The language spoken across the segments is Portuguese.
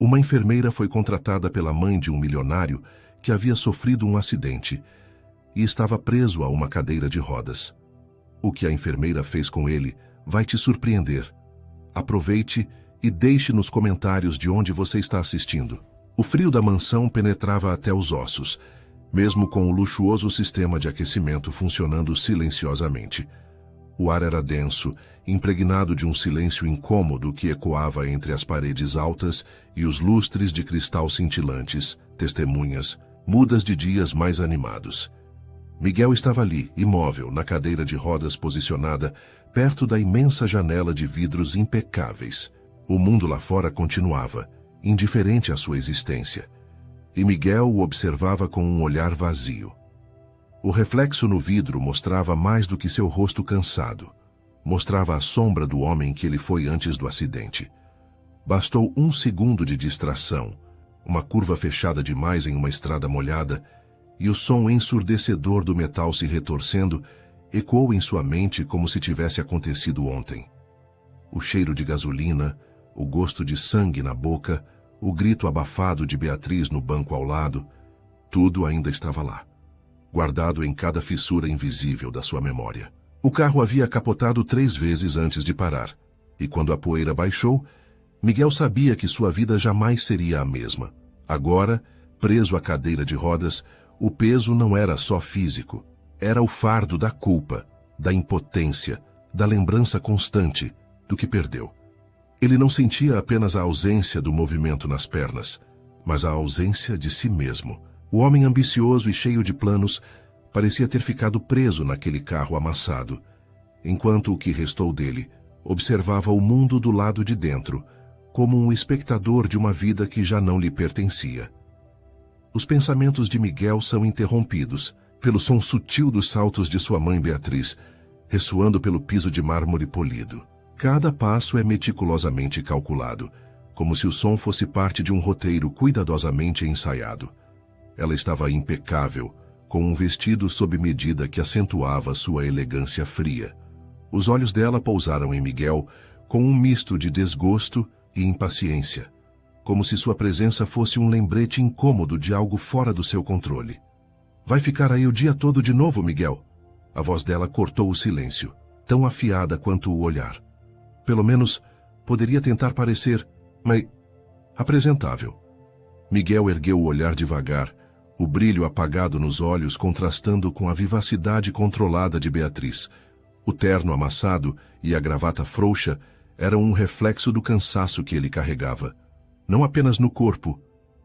Uma enfermeira foi contratada pela mãe de um milionário que havia sofrido um acidente e estava preso a uma cadeira de rodas. O que a enfermeira fez com ele vai te surpreender. Aproveite e deixe nos comentários de onde você está assistindo. O frio da mansão penetrava até os ossos, mesmo com o luxuoso sistema de aquecimento funcionando silenciosamente. O ar era denso, impregnado de um silêncio incômodo que ecoava entre as paredes altas e os lustres de cristal cintilantes, testemunhas, mudas de dias mais animados. Miguel estava ali, imóvel, na cadeira de rodas posicionada, perto da imensa janela de vidros impecáveis. O mundo lá fora continuava, indiferente à sua existência, e Miguel o observava com um olhar vazio. O reflexo no vidro mostrava mais do que seu rosto cansado. Mostrava a sombra do homem que ele foi antes do acidente. Bastou um segundo de distração, uma curva fechada demais em uma estrada molhada, e o som ensurdecedor do metal se retorcendo ecoou em sua mente como se tivesse acontecido ontem. O cheiro de gasolina, o gosto de sangue na boca, o grito abafado de Beatriz no banco ao lado, tudo ainda estava lá, guardado em cada fissura invisível da sua memória. O carro havia capotado 3 vezes antes de parar, e quando a poeira baixou, Miguel sabia que sua vida jamais seria a mesma. Agora, preso à cadeira de rodas, o peso não era só físico, era o fardo da culpa, da impotência, da lembrança constante do que perdeu. Ele não sentia apenas a ausência do movimento nas pernas, mas a ausência de si mesmo. O homem ambicioso e cheio de planos parecia ter ficado preso naquele carro amassado, enquanto o que restou dele observava o mundo do lado de dentro, como um espectador de uma vida que já não lhe pertencia. Os pensamentos de Miguel são interrompidos pelo som sutil dos saltos de sua mãe Beatriz, ressoando pelo piso de mármore polido. Cada passo é meticulosamente calculado, como se o som fosse parte de um roteiro cuidadosamente ensaiado. Ela estava impecável, com um vestido sob medida que acentuava sua elegância fria. Os olhos dela pousaram em Miguel com um misto de desgosto e impaciência, como se sua presença fosse um lembrete incômodo de algo fora do seu controle. Vai ficar aí o dia todo de novo, Miguel? A voz dela cortou o silêncio, tão afiada quanto o olhar. Pelo menos, poderia tentar parecer, mas apresentável. Miguel ergueu o olhar devagar, o brilho apagado nos olhos contrastando com a vivacidade controlada de Beatriz. O terno amassado e a gravata frouxa eram um reflexo do cansaço que ele carregava. Não apenas no corpo,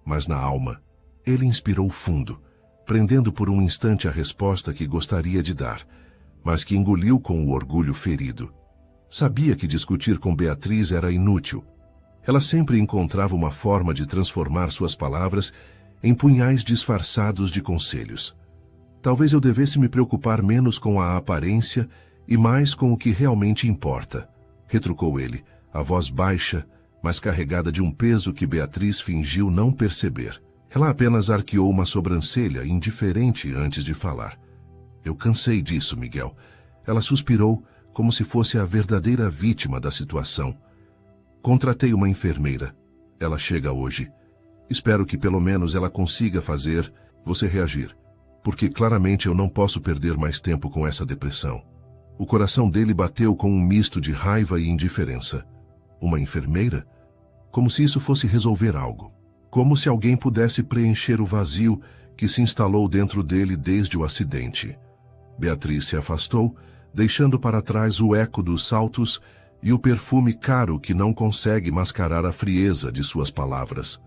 mas na alma. Ele inspirou fundo, prendendo por um instante a resposta que gostaria de dar, mas que engoliu com o orgulho ferido. Sabia que discutir com Beatriz era inútil. Ela sempre encontrava uma forma de transformar suas palavras em punhais disfarçados de conselhos. Talvez eu devesse me preocupar menos com a aparência e mais com o que realmente importa, retrucou ele, a voz baixa, mas carregada de um peso que Beatriz fingiu não perceber. Ela apenas arqueou uma sobrancelha, indiferente antes de falar. Eu cansei disso, Miguel. Ela suspirou, como se fosse a verdadeira vítima da situação. Contratei uma enfermeira. Ela chega hoje. Espero que pelo menos ela consiga fazer você reagir, porque claramente eu não posso perder mais tempo com essa depressão. O coração dele bateu com um misto de raiva e indiferença. Uma enfermeira? Como se isso fosse resolver algo. Como se alguém pudesse preencher o vazio que se instalou dentro dele desde o acidente. Beatriz se afastou, deixando para trás o eco dos saltos e o perfume caro que não consegue mascarar a frieza de suas palavras.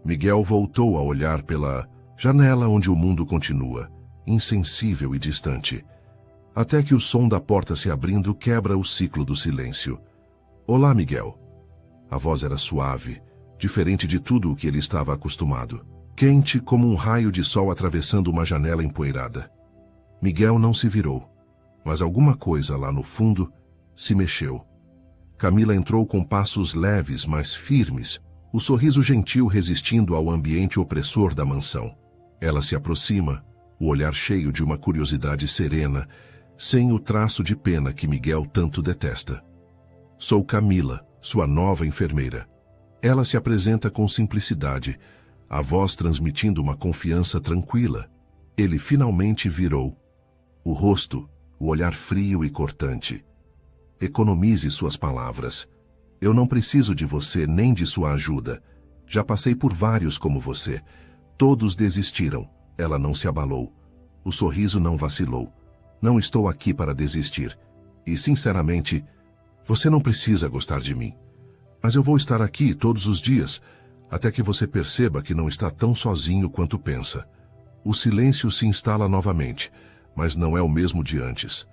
Miguel voltou a olhar pela janela onde o mundo continua, insensível e distante, até que o som da porta se abrindo quebra o ciclo do silêncio. Olá, Miguel. A voz era suave, diferente de tudo o que ele estava acostumado, quente como um raio de sol atravessando uma janela empoeirada. Miguel não se virou, mas alguma coisa lá no fundo se mexeu. Camila entrou com passos leves, mas firmes, o sorriso gentil resistindo ao ambiente opressor da mansão. Ela se aproxima, o olhar cheio de uma curiosidade serena, sem o traço de pena que Miguel tanto detesta. Sou Camila, sua nova enfermeira. Ela se apresenta com simplicidade, a voz transmitindo uma confiança tranquila. Ele finalmente virou. O rosto, o olhar frio e cortante. Economize suas palavras. Eu não preciso de você nem de sua ajuda. Já passei por vários como você. Todos desistiram. Ela não se abalou. O sorriso não vacilou. Não estou aqui para desistir. E, sinceramente, você não precisa gostar de mim. Mas eu vou estar aqui todos os dias, até que você perceba que não está tão sozinho quanto pensa. O silêncio se instala novamente, mas não é o mesmo de antes.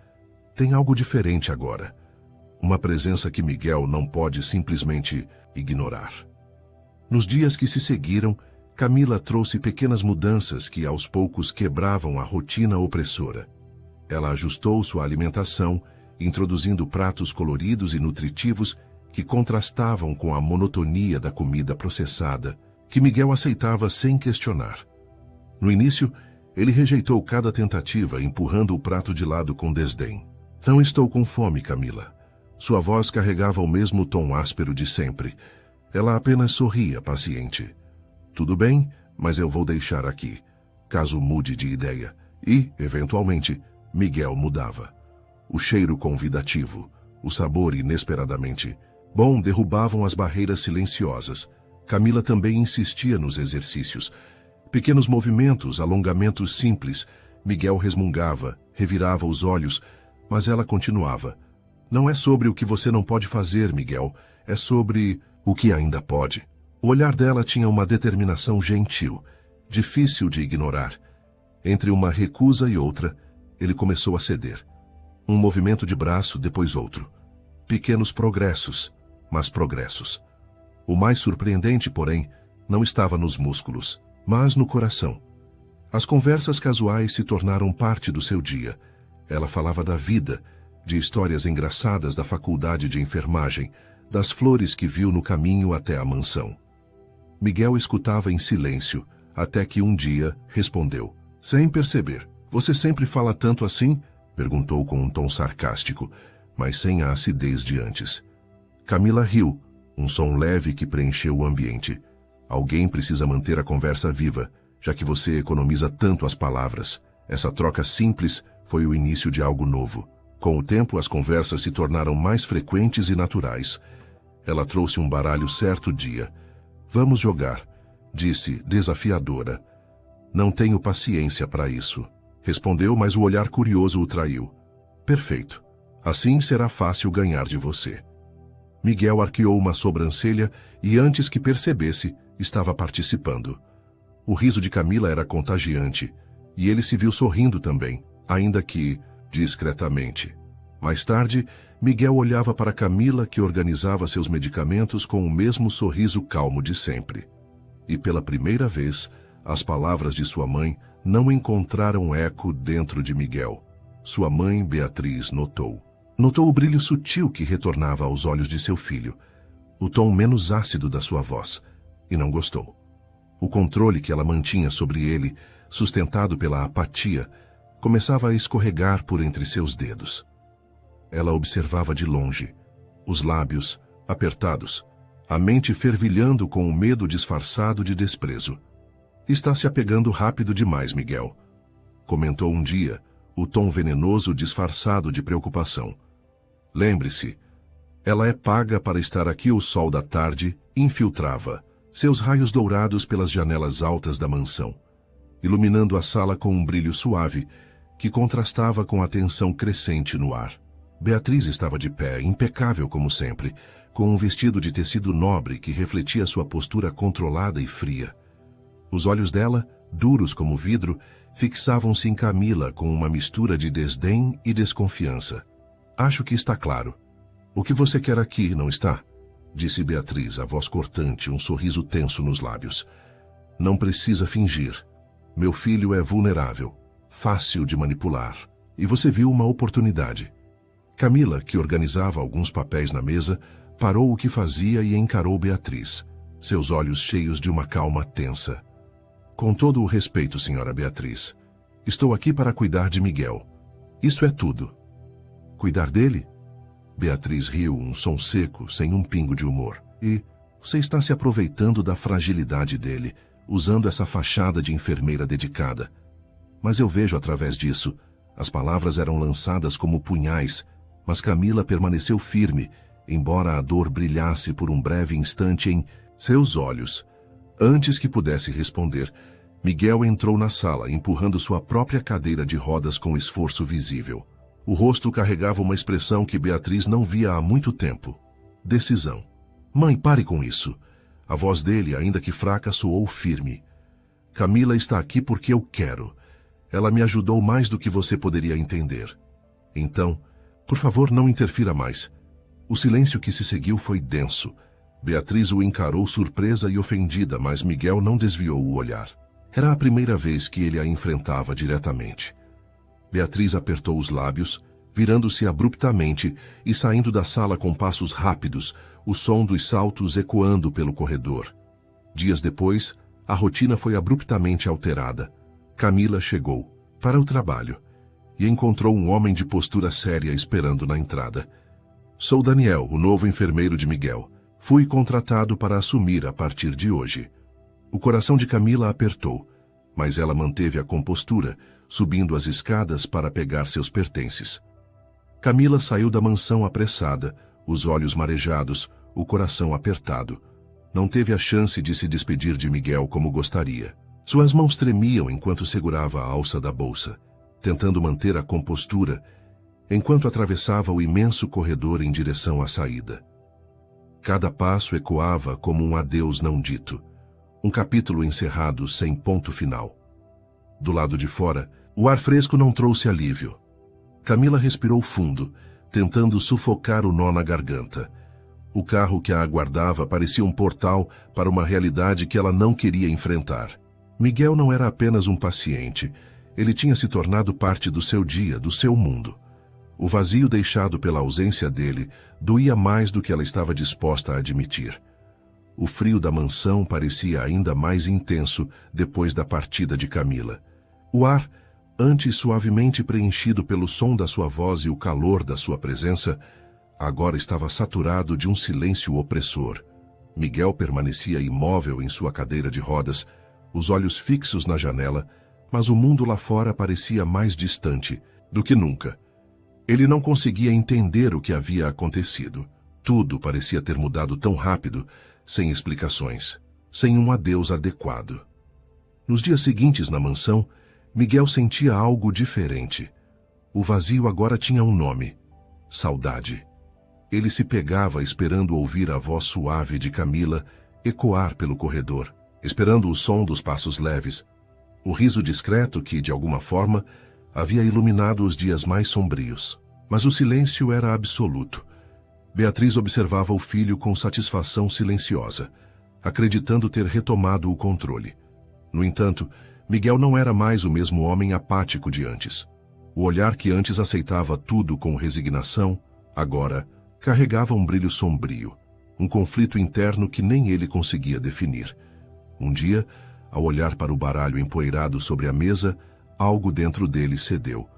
Tem algo diferente agora. Uma presença que Miguel não pode simplesmente ignorar. Nos dias que se seguiram, Camila trouxe pequenas mudanças que aos poucos quebravam a rotina opressora. Ela ajustou sua alimentação, introduzindo pratos coloridos e nutritivos que contrastavam com a monotonia da comida processada, que Miguel aceitava sem questionar. No início, ele rejeitou cada tentativa, empurrando o prato de lado com desdém. Não estou com fome, Camila. Sua voz carregava o mesmo tom áspero de sempre. Ela apenas sorria, paciente. Tudo bem, mas eu vou deixar aqui, caso mude de ideia. E, eventualmente, Miguel mudava. O cheiro convidativo, o sabor inesperadamente bom derrubavam as barreiras silenciosas. Camila também insistia nos exercícios. Pequenos movimentos, alongamentos simples. Miguel resmungava, revirava os olhos, mas ela continuava. Não é sobre o que você não pode fazer, Miguel. É sobre o que ainda pode. O olhar dela tinha uma determinação gentil, difícil de ignorar. Entre uma recusa e outra, ele começou a ceder. Um movimento de braço, depois outro. Pequenos progressos, mas progressos. O mais surpreendente, porém, não estava nos músculos, mas no coração. As conversas casuais se tornaram parte do seu dia. Ela falava da vida, de histórias engraçadas da faculdade de enfermagem, das flores que viu no caminho até a mansão. Miguel escutava em silêncio, até que um dia respondeu. Sem perceber. Você sempre fala tanto assim? Perguntou com um tom sarcástico, mas sem a acidez de antes. Camila riu, um som leve que preencheu o ambiente. Alguém precisa manter a conversa viva, já que você economiza tanto as palavras. Essa troca simples foi o início de algo novo. Com o tempo, as conversas se tornaram mais frequentes e naturais. Ela trouxe um baralho certo dia. Vamos jogar, disse, desafiadora. Não tenho paciência para isso. Respondeu, mas o olhar curioso o traiu. Perfeito. Assim será fácil ganhar de você. Miguel arqueou uma sobrancelha e, antes que percebesse, estava participando. O riso de Camila era contagiante, e ele se viu sorrindo também, ainda que discretamente. Mais tarde, Miguel olhava para Camila, que organizava seus medicamentos com o mesmo sorriso calmo de sempre. E pela primeira vez, as palavras de sua mãe não encontraram eco dentro de Miguel. Sua mãe, Beatriz, notou. Notou o brilho sutil que retornava aos olhos de seu filho, o tom menos ácido da sua voz, e não gostou. O controle que ela mantinha sobre ele, sustentado pela apatia, começava a escorregar por entre seus dedos. Ela observava de longe, os lábios apertados, a mente fervilhando com o medo disfarçado de desprezo. Está se apegando rápido demais, Miguel, comentou um dia, o tom venenoso disfarçado de preocupação. Lembre-se, ela é paga para estar aqui. O sol da tarde infiltrava seus raios dourados pelas janelas altas da mansão, iluminando a sala com um brilho suave que contrastava com a tensão crescente no ar. Beatriz estava de pé, impecável como sempre, com um vestido de tecido nobre que refletia sua postura controlada e fria. Os olhos dela, duros como vidro, fixavam-se em Camila com uma mistura de desdém e desconfiança. Acho que está claro. O que você quer aqui, não está? Disse Beatriz, a voz cortante, um sorriso tenso nos lábios. Não precisa fingir. Meu filho é vulnerável, fácil de manipular, e você viu uma oportunidade. Camila, que organizava alguns papéis na mesa, parou o que fazia e encarou Beatriz, seus olhos cheios de uma calma tensa. Com todo o respeito, senhora Beatriz, estou aqui para cuidar de Miguel. Isso é tudo. Cuidar dele? Beatriz riu, um som seco, sem um pingo de humor. E Você está se aproveitando da fragilidade dele, usando essa fachada de enfermeira dedicada. Mas eu vejo através disso. As palavras eram lançadas como punhais, mas Camila permaneceu firme, embora a dor brilhasse por um breve instante em seus olhos. Antes que pudesse responder, Miguel entrou na sala, empurrando sua própria cadeira de rodas com esforço visível. O rosto carregava uma expressão que Beatriz não via há muito tempo. Decisão. Mãe, pare com isso. A voz dele, ainda que fraca, soou firme. Camila está aqui porque eu quero. Ela me ajudou mais do que você poderia entender. Então, por favor, não interfira mais. O silêncio que se seguiu foi denso. Beatriz o encarou surpresa e ofendida, mas Miguel não desviou o olhar. Era a primeira vez que ele a enfrentava diretamente. Beatriz apertou os lábios, virando-se abruptamente e saindo da sala com passos rápidos, o som dos saltos ecoando pelo corredor. Dias depois, a rotina foi abruptamente alterada. Camila chegou, para o trabalho, e encontrou um homem de postura séria esperando na entrada. Sou Daniel, o novo enfermeiro de Miguel. Fui contratado para assumir a partir de hoje. O coração de Camila apertou, mas ela manteve a compostura, subindo as escadas para pegar seus pertences. Camila saiu da mansão apressada, os olhos marejados, o coração apertado. Não teve a chance de se despedir de Miguel como gostaria. Suas mãos tremiam enquanto segurava a alça da bolsa, tentando manter a compostura, enquanto atravessava o imenso corredor em direção à saída. Cada passo ecoava como um adeus não dito, um capítulo encerrado sem ponto final. Do lado de fora, o ar fresco não trouxe alívio. Camila respirou fundo, tentando sufocar o nó na garganta. O carro que a aguardava parecia um portal para uma realidade que ela não queria enfrentar. Miguel não era apenas um paciente, ele tinha se tornado parte do seu dia, do seu mundo. O vazio deixado pela ausência dele doía mais do que ela estava disposta a admitir. O frio da mansão parecia ainda mais intenso depois da partida de Camila. O ar, antes suavemente preenchido pelo som da sua voz e o calor da sua presença, agora estava saturado de um silêncio opressor. Miguel permanecia imóvel em sua cadeira de rodas, os olhos fixos na janela, mas o mundo lá fora parecia mais distante do que nunca. Ele não conseguia entender o que havia acontecido. Tudo parecia ter mudado tão rápido, sem explicações, sem um adeus adequado. Nos dias seguintes na mansão, Miguel sentia algo diferente. O vazio agora tinha um nome: saudade. Ele se pegava esperando ouvir a voz suave de Camila ecoar pelo corredor, esperando o som dos passos leves, o riso discreto que, de alguma forma, havia iluminado os dias mais sombrios. Mas o silêncio era absoluto. Beatriz observava o filho com satisfação silenciosa, acreditando ter retomado o controle. No entanto, Miguel não era mais o mesmo homem apático de antes. O olhar que antes aceitava tudo com resignação, agora carregava um brilho sombrio, um conflito interno que nem ele conseguia definir. Um dia, ao olhar para o baralho empoeirado sobre a mesa, algo dentro dele cedeu.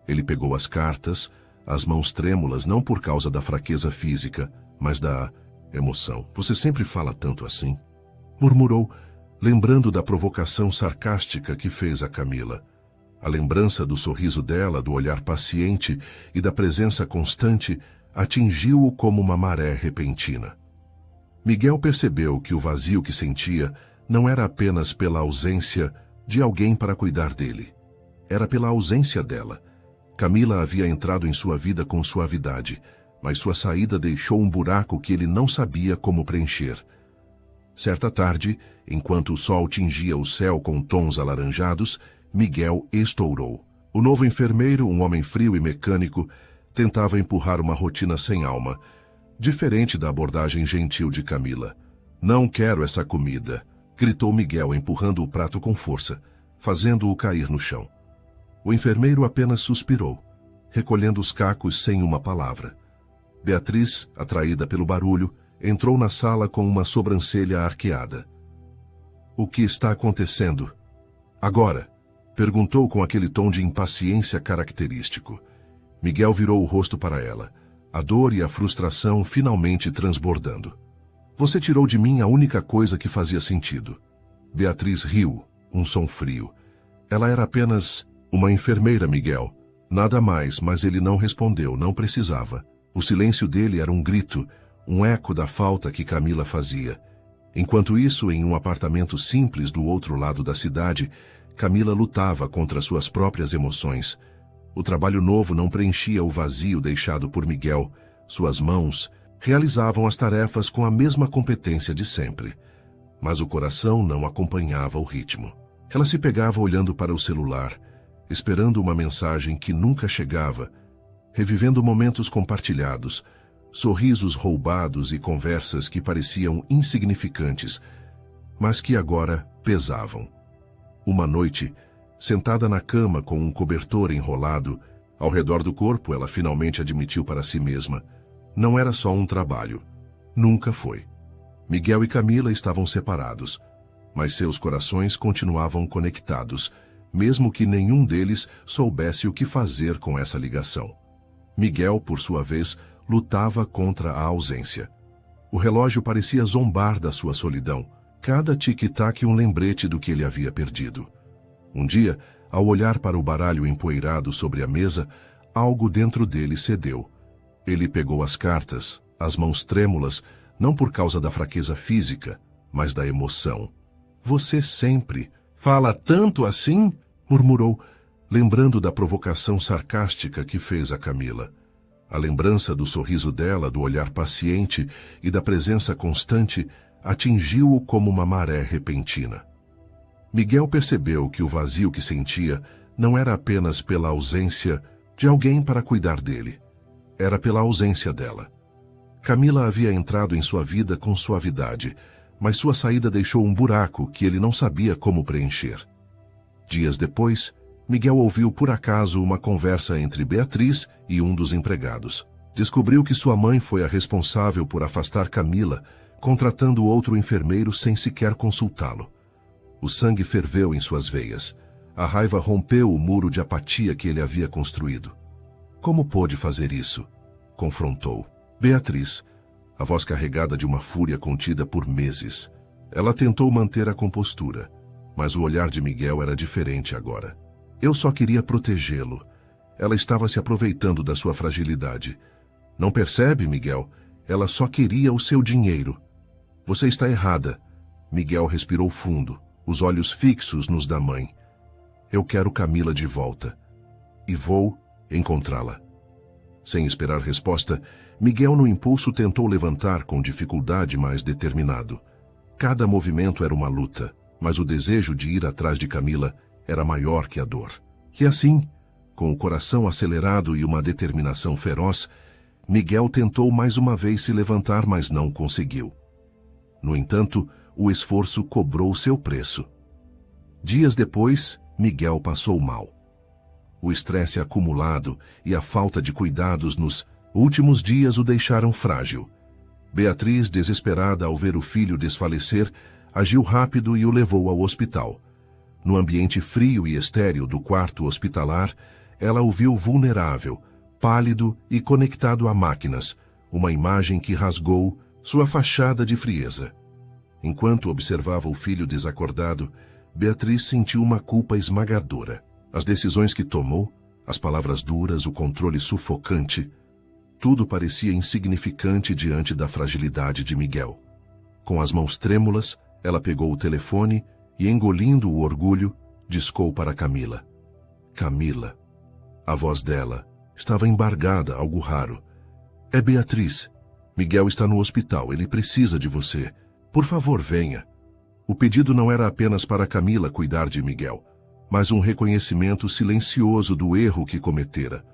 Ele pegou as cartas, as mãos trêmulas não por causa da fraqueza física, mas da emoção. Você sempre fala tanto assim, murmurou, lembrando da provocação sarcástica que fez a Camila. A lembrança do sorriso dela, do olhar paciente e da presença constante atingiu-o como uma maré repentina. Miguel percebeu que o vazio que sentia não era apenas pela ausência de alguém para cuidar dele. Era pela ausência dela. Camila havia entrado em sua vida com suavidade, mas sua saída deixou um buraco que ele não sabia como preencher. Certa tarde, enquanto o sol tingia o céu com tons alaranjados, Miguel estourou. O novo enfermeiro, um homem frio e mecânico, tentava empurrar uma rotina sem alma, diferente da abordagem gentil de Camila. "Não quero essa comida", gritou Miguel, empurrando o prato com força, fazendo-o cair no chão. O enfermeiro apenas suspirou, recolhendo os cacos sem uma palavra. Beatriz, atraída pelo barulho, entrou na sala com uma sobrancelha arqueada. "O que está acontecendo? Agora?", perguntou com aquele tom de impaciência característico. Miguel virou o rosto para ela, a dor e a frustração finalmente transbordando. Você tirou de mim a única coisa que fazia sentido. Beatriz riu, um som frio. Ela era apenas uma enfermeira, Miguel. Nada mais, mas ele não respondeu, não precisava. O silêncio dele era um grito, um eco da falta que Camila fazia. Enquanto isso, em um apartamento simples do outro lado da cidade, Camila lutava contra suas próprias emoções. O trabalho novo não preenchia o vazio deixado por Miguel. Suas mãos realizavam as tarefas com a mesma competência de sempre. Mas o coração não acompanhava o ritmo. Ela se pegava olhando para o celular, esperando uma mensagem que nunca chegava, revivendo momentos compartilhados, sorrisos roubados e conversas que pareciam insignificantes, mas que agora pesavam. Uma noite, sentada na cama com um cobertor enrolado, ao redor do corpo, ela finalmente admitiu para si mesma: não era só um trabalho. Nunca foi. Miguel e Camila estavam separados, mas seus corações continuavam conectados, mesmo que nenhum deles soubesse o que fazer com essa ligação. Miguel, por sua vez, lutava contra a ausência. O relógio parecia zombar da sua solidão, cada tic-tac um lembrete do que ele havia perdido. Um dia, ao olhar para o baralho empoeirado sobre a mesa, algo dentro dele cedeu. Ele pegou as cartas, as mãos trêmulas, não por causa da fraqueza física, mas da emoção. Você sempre fala tanto assim? Murmurou, lembrando da provocação sarcástica que fez a Camila. A lembrança do sorriso dela, do olhar paciente e da presença constante atingiu-o como uma maré repentina. Miguel percebeu que o vazio que sentia não era apenas pela ausência de alguém para cuidar dele. Era pela ausência dela. Camila havia entrado em sua vida com suavidade, mas sua saída deixou um buraco que ele não sabia como preencher. Dias depois, Miguel ouviu por acaso uma conversa entre Beatriz e um dos empregados. Descobriu que sua mãe foi a responsável por afastar Camila, contratando outro enfermeiro sem sequer consultá-lo. O sangue ferveu em suas veias. A raiva rompeu o muro de apatia que ele havia construído. Como pôde fazer isso? Confrontou Beatriz, a voz carregada de uma fúria contida por meses. Ela tentou manter a compostura, mas o olhar de Miguel era diferente agora. Eu só queria protegê-lo. Ela estava se aproveitando da sua fragilidade. Não percebe, Miguel? Ela só queria o seu dinheiro. Você está errada. Miguel respirou fundo, os olhos fixos nos da mãe. Eu quero Camila de volta. E vou encontrá-la. Sem esperar resposta, Miguel no impulso tentou levantar com dificuldade, mas determinado. Cada movimento era uma luta, mas o desejo de ir atrás de Camila era maior que a dor. E assim, com o coração acelerado e uma determinação feroz, Miguel tentou mais uma vez se levantar, mas não conseguiu. No entanto, o esforço cobrou seu preço. Dias depois, Miguel passou mal. O estresse acumulado e a falta de cuidados nos últimos dias o deixaram frágil. Beatriz, desesperada ao ver o filho desfalecer, agiu rápido e o levou ao hospital. No ambiente frio e estéril do quarto hospitalar, ela o viu vulnerável, pálido e conectado a máquinas, uma imagem que rasgou sua fachada de frieza. Enquanto observava o filho desacordado, Beatriz sentiu uma culpa esmagadora. As decisões que tomou, as palavras duras, o controle sufocante, tudo parecia insignificante diante da fragilidade de Miguel. Com as mãos trêmulas, ela pegou o telefone e, engolindo o orgulho, discou para Camila. Camila. A voz dela estava embargada, algo raro. É Beatriz. Miguel está no hospital, ele precisa de você. Por favor, venha. O pedido não era apenas para Camila cuidar de Miguel, mas um reconhecimento silencioso do erro que cometera.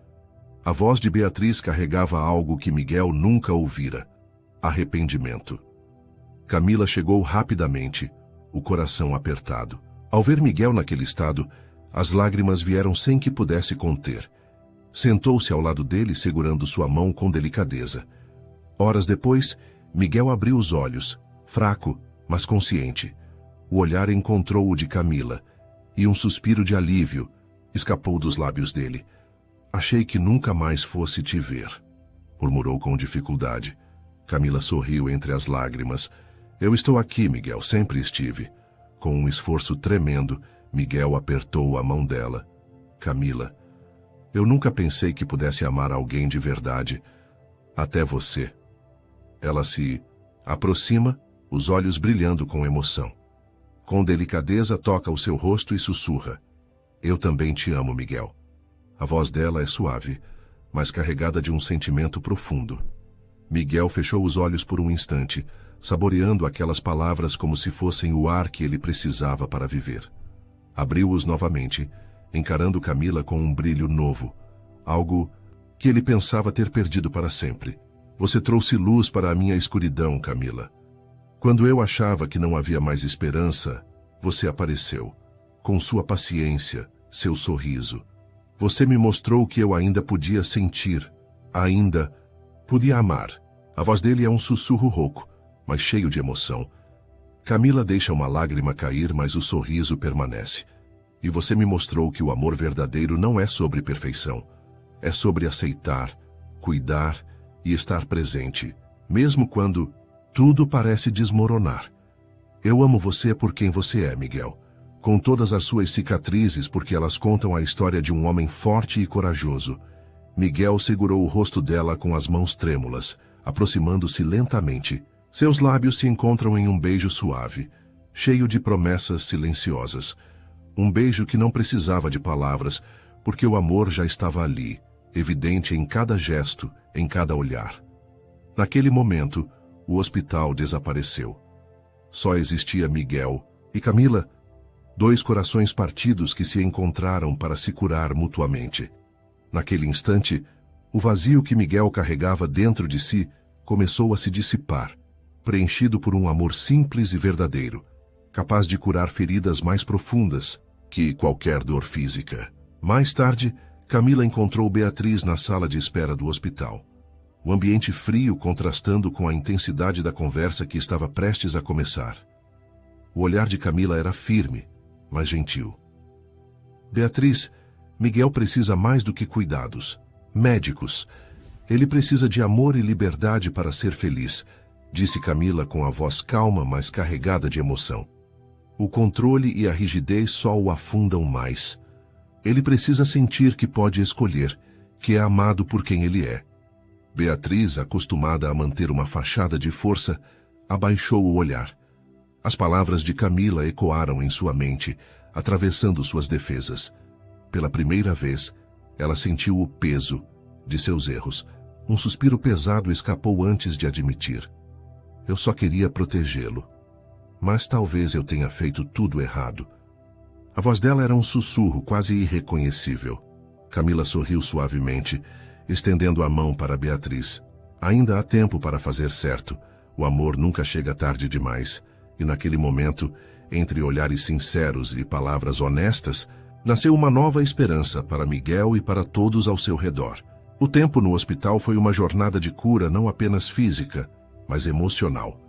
A voz de Beatriz carregava algo que Miguel nunca ouvira: arrependimento. Camila chegou rapidamente, o coração apertado. Ao ver Miguel naquele estado, as lágrimas vieram sem que pudesse conter. Sentou-se ao lado dele, segurando sua mão com delicadeza. Horas depois, Miguel abriu os olhos, fraco, mas consciente. O olhar encontrou o de Camila, e um suspiro de alívio escapou dos lábios dele. Achei que nunca mais fosse te ver, murmurou com dificuldade. Camila sorriu entre as lágrimas. Eu estou aqui, Miguel, sempre estive. Com um esforço tremendo, Miguel apertou a mão dela. Camila, eu nunca pensei que pudesse amar alguém de verdade. Até você. Ela se aproxima, os olhos brilhando com emoção. Com delicadeza toca o seu rosto e sussurra. Eu também te amo, Miguel. A voz dela é suave, mas carregada de um sentimento profundo. Miguel fechou os olhos por um instante, saboreando aquelas palavras como se fossem o ar que ele precisava para viver. Abriu-os novamente, encarando Camila com um brilho novo, algo que ele pensava ter perdido para sempre. Você trouxe luz para a minha escuridão, Camila. Quando eu achava que não havia mais esperança, você apareceu, com sua paciência, seu sorriso. Você me mostrou que eu ainda podia sentir, ainda podia amar. A voz dele é um sussurro rouco, mas cheio de emoção. Camila deixa uma lágrima cair, mas o sorriso permanece. E você me mostrou que o amor verdadeiro não é sobre perfeição. É sobre aceitar, cuidar e estar presente, mesmo quando tudo parece desmoronar. Eu amo você por quem você é, Miguel. Com todas as suas cicatrizes, porque elas contam a história de um homem forte e corajoso. Miguel segurou o rosto dela com as mãos trêmulas, aproximando-se lentamente. Seus lábios se encontram em um beijo suave, cheio de promessas silenciosas. Um beijo que não precisava de palavras, porque o amor já estava ali, evidente em cada gesto, em cada olhar. Naquele momento, o hospital desapareceu. Só existia Miguel e Camila, dois corações partidos que se encontraram para se curar mutuamente. Naquele instante, o vazio que Miguel carregava dentro de si começou a se dissipar, preenchido por um amor simples e verdadeiro, capaz de curar feridas mais profundas que qualquer dor física. Mais tarde, Camila encontrou Beatriz na sala de espera do hospital. O ambiente frio contrastando com a intensidade da conversa que estava prestes a começar. O olhar de Camila era firme, mas gentil. Beatriz, Miguel precisa mais do que cuidados. Médicos. Ele precisa de amor e liberdade para ser feliz, disse Camila com a voz calma, mas carregada de emoção. O controle e a rigidez só o afundam mais. Ele precisa sentir que pode escolher, que é amado por quem ele é. Beatriz, acostumada a manter uma fachada de força, abaixou o olhar. As palavras de Camila ecoaram em sua mente, atravessando suas defesas. Pela primeira vez, ela sentiu o peso de seus erros. Um suspiro pesado escapou antes de admitir. Eu só queria protegê-lo. Mas talvez eu tenha feito tudo errado. A voz dela era um sussurro quase irreconhecível. Camila sorriu suavemente, estendendo a mão para Beatriz. Ainda há tempo para fazer certo. O amor nunca chega tarde demais. E naquele momento, entre olhares sinceros e palavras honestas, nasceu uma nova esperança para Miguel e para todos ao seu redor. O tempo no hospital foi uma jornada de cura não apenas física, mas emocional.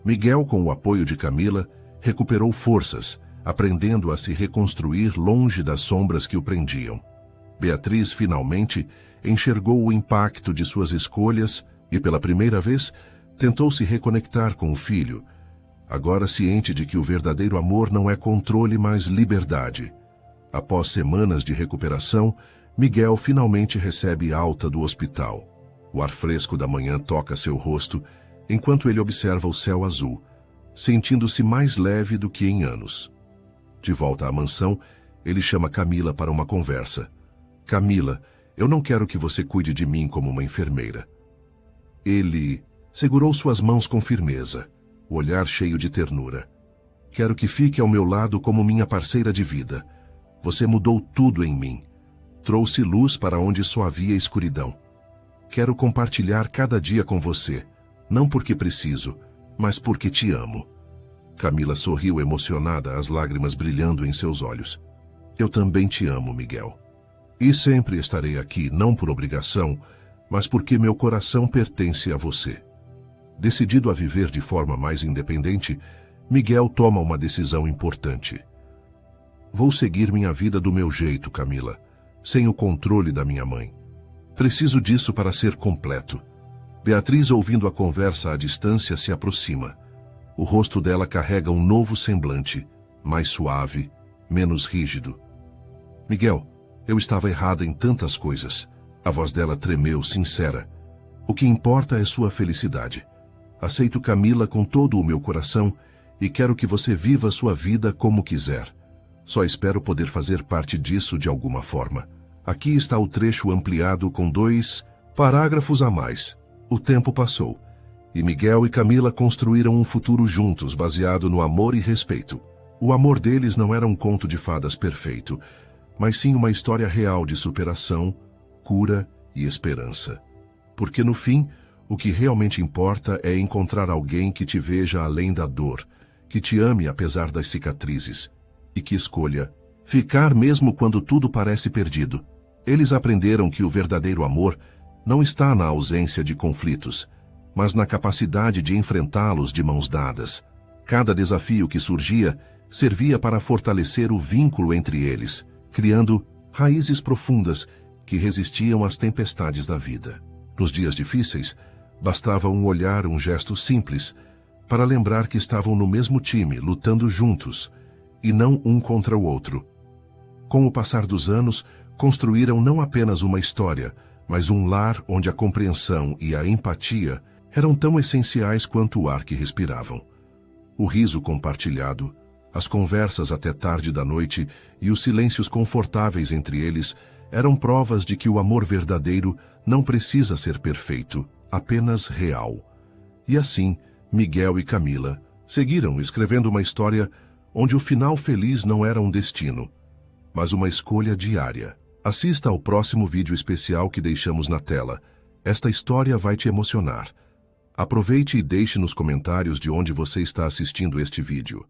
Miguel, com o apoio de Camila, recuperou forças, aprendendo a se reconstruir longe das sombras que o prendiam. Beatriz, finalmente, enxergou o impacto de suas escolhas e, pela primeira vez, tentou se reconectar com o filho, agora ciente de que o verdadeiro amor não é controle, mas liberdade. Após semanas de recuperação, Miguel finalmente recebe alta do hospital. O ar fresco da manhã toca seu rosto, enquanto ele observa o céu azul, sentindo-se mais leve do que em anos. De volta à mansão, ele chama Camila para uma conversa. Camila, eu não quero que você cuide de mim como uma enfermeira. Ele segurou suas mãos com firmeza, o olhar cheio de ternura. Quero que fique ao meu lado como minha parceira de vida. Você mudou tudo em mim. Trouxe luz para onde só havia escuridão. Quero compartilhar cada dia com você, não porque preciso, mas porque te amo. Camila sorriu emocionada, as lágrimas brilhando em seus olhos. Eu também te amo, Miguel. E sempre estarei aqui, não por obrigação, mas porque meu coração pertence a você. Decidido a viver de forma mais independente, Miguel toma uma decisão importante. Vou seguir minha vida do meu jeito, Camila, sem o controle da minha mãe. Preciso disso para ser completo. Beatriz, ouvindo a conversa à distância, se aproxima. O rosto dela carrega um novo semblante, mais suave, menos rígido. Miguel, eu estava errada em tantas coisas. A voz dela tremeu, sincera. O que importa é sua felicidade. Aceito Camila com todo o meu coração e quero que você viva sua vida como quiser. Só espero poder fazer parte disso de alguma forma. Aqui está o trecho ampliado com 2 parágrafos a mais. O tempo passou, e Miguel e Camila construíram um futuro juntos, baseado no amor e respeito. O amor deles não era um conto de fadas perfeito, mas sim uma história real de superação, cura e esperança. Porque no fim, o que realmente importa é encontrar alguém que te veja além da dor, que te ame apesar das cicatrizes, e que escolha ficar mesmo quando tudo parece perdido. Eles aprenderam que o verdadeiro amor não está na ausência de conflitos, mas na capacidade de enfrentá-los de mãos dadas. Cada desafio que surgia servia para fortalecer o vínculo entre eles, criando raízes profundas que resistiam às tempestades da vida. Nos dias difíceis, bastava um olhar, um gesto simples, para lembrar que estavam no mesmo time, lutando juntos, e não um contra o outro. Com o passar dos anos, construíram não apenas uma história, mas um lar onde a compreensão e a empatia eram tão essenciais quanto o ar que respiravam. O riso compartilhado, as conversas até tarde da noite e os silêncios confortáveis entre eles eram provas de que o amor verdadeiro não precisa ser perfeito, apenas real. E assim, Miguel e Camila seguiram escrevendo uma história onde o final feliz não era um destino, mas uma escolha diária. Assista ao próximo vídeo especial que deixamos na tela. Esta história vai te emocionar. Aproveite e deixe nos comentários de onde você está assistindo este vídeo.